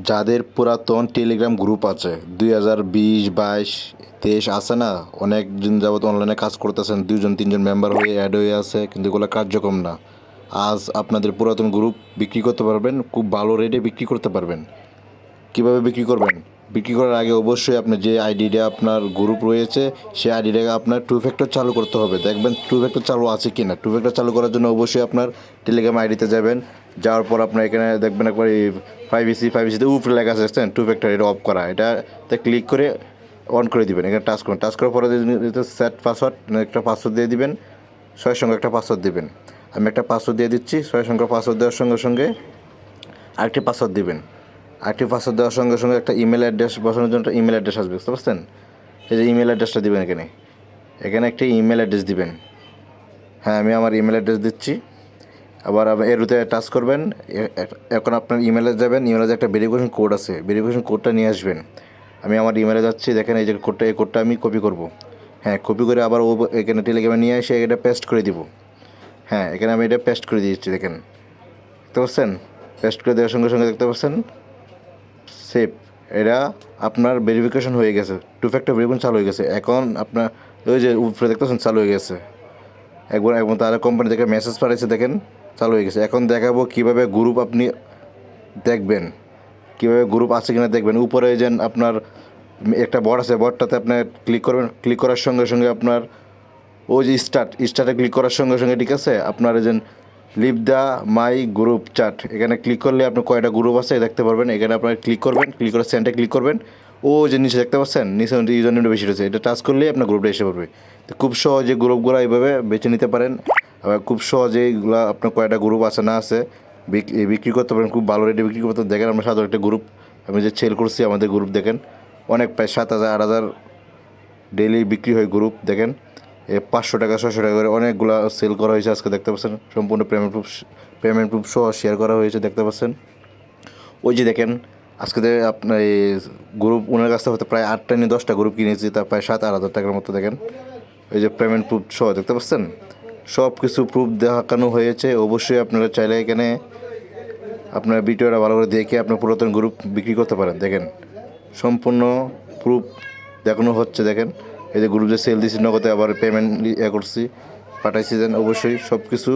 যাদের পুরাতন Telegram group আছে 2020, 22, 23 আছে না, অনেক দিন যাবত অনলাইনে কাজ করতেছেন, 2 জন 3 জন মেম্বার হয়ে অ্যাড হয়ে আছে, কিন্তু এগুলো কার্যক্রম না। আজ আপনাদের পুরাতন গ্রুপ বিক্রি করতে পারবেন, খুব ভালো রেটে বিক্রি করতে পারবেন। কিভাবে বিক্রি করবেন? বিক্রি করার আগে অবশ্যই আপনার যে আইডিটা আপনার গ্রুপ রয়েছে সেই আইডিটাকে আপনার টু ফ্যাক্টর চালু করতে হবে। দেখবেন টু ফ্যাক্টর চালু আছে কি না। টু ফ্যাক্টর চালু করার জন্য অবশ্যই আপনার টেলিগ্রাম আইডিতে যাবেন। যাওয়ার পর আপনার এখানে দেখবেন একবার এই 5EC উপরে লেখা আছে টু ফ্যাক্টর, এটা অফ করা, এটাতে ক্লিক করে অন করে দিবেন। এখানে টাচ করুন, টাচ করার পরে সেট পাসওয়ার্ড, একটা পাসওয়ার্ড দিয়ে দিবেন, 6 সংখ্যা একটা পাসওয়ার্ড দিবেন। আমি একটা পাসওয়ার্ড দিয়ে দিচ্ছি। 6 সংখ্যা পাসওয়ার্ড দেওয়ার সঙ্গে সঙ্গে আরেকটি পাসওয়ার্ড দিবেন। আরেকটি পাসওয়ার্ড দেওয়ার সঙ্গে সঙ্গে একটা ইমেল অ্যাড্রেস বসানোর জন্য একটা ইমেল অ্যাড্রেস আসবে, বুঝতে পারছেন? এই যে ইমেল অ্যাড্রেসটা দিবেন, এখানে একটি ইমেল অ্যাড্রেস দিবেন। হ্যাঁ, আমি আমার ইমেল অ্যাড্রেস দিচ্ছি। আবার এরুতে টাচ করবেন। এখন আপনার ইমেলে যাবেন, ইমেলে একটা ভেরিফিকেশন কোড আছে, ভেরিফিকেশন কোডটা নিয়ে আসবেন। আমি আমার ইমেলে যাচ্ছি, দেখেন এই যে কোডটা, এই কোডটা আমি কপি করব। হ্যাঁ, কপি করে আবার এখানে টেলিগ্রামে নিয়ে এসে এটা পেস্ট করে দিব। হ্যাঁ, এখানে আমি এটা পেস্ট করে দিয়েছি, দেখেন, দেখতে পাচ্ছেন? পেস্ট করে দেওয়ার সঙ্গে সঙ্গে দেখতে পাচ্ছেন সেভ, এটা আপনার ভেরিফিকেশন হয়ে গেছে, টু ফ্যাক্টর ভেরিফিকেশন চালু হয়ে গেছে। এখন আপনার ওই যে উপরে দেখতেছেন চালু হয়ে গেছে একবার, এবং তারা কোম্পানি থেকে মেসেজ পাঠিয়েছে, দেখেন চালু হয়ে গেছে। এখন দেখাবো কীভাবে গ্রুপ আপনি দেখবেন, কীভাবে গ্রুপ আছে কিনা দেখবেন। উপরে যে আপনার একটা বট আছে, বটটাতে আপনার ক্লিক করবেন। ক্লিক করার সঙ্গে সঙ্গে আপনার ওই যে স্টার্টে ক্লিক করার সঙ্গে সঙ্গে, ঠিক আছে, আপনার এই যে leave the my group chat, এখানে ক্লিক করলে আপনার কয়টা গ্রুপ আছে দেখতে পারবেন। এখানে আপনার ক্লিক করবেন, ক্লিক করে সেন্টে ক্লিক করবেন। ও যে নিচে দেখতে পাচ্ছেন, নিচে ইউজার নেমটা বেশি রয়েছে, এটা টাচ করলেই আপনার গ্রুপটা এসে পড়বে। তো খুব সহজে গ্রুপগুলো এইভাবে বেছে নিতে পারেন। আবার খুব সহজে এগুলো আপনার কয়টা গ্রুপ আছে না আছে বিক্রি করতে পারেন, খুব ভালো রেটে বিক্রি করতে। দেখেন আমরা সাধারণ একটা গ্রুপ আমি যে সেল করছি, আমাদের গ্রুপ দেখেন অনেক, প্রায় 7,000 8,000 ডেইলি বিক্রি হয় গ্রুপ। দেখেন 500 টাকা 600 টাকা করে অনেকগুলো সেল করা হয়েছে আজকে, দেখতে পাচ্ছেন। সম্পূর্ণ পেমেন্ট প্রুফ সহ শেয়ার করা হয়েছে, দেখতে পাচ্ছেন। ওই যে দেখেন আজকে আপনার এই গ্রুপ ওনার কাছ থেকে প্রায় 8টা নিয়ে 10টা গ্রুপ কিনেছি, তার প্রায় 7,000 টাকার মতো। দেখেন এই যে পেমেন্ট প্রুফ সহ, দেখতে পাচ্ছেন, সব কিছু প্রুফ দেখানো হয়েছে। অবশ্যই আপনারা চাইলে এখানে আপনার ভিডিওটা ভালো করে দেখে আপনার পুরাতন গ্রুপ বিক্রি করতে পারেন। দেখেন সম্পূর্ণ প্রুফ দেখানো হচ্ছে। দেখেন এই যে গ্রুপ যে সেল দিচ্ছি, নগদে আবার পেমেন্ট করছি, পাঠাইছি। দেন অবশ্যই সব কিছু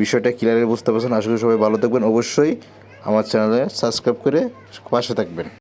বিষয়টা ক্লিয়ারে বুঝতে পারছেন। আশা করি সবাই ভালো থাকবেন। অবশ্যই আমার চ্যানেলে সাবস্ক্রাইব করে পাশে থাকবেন।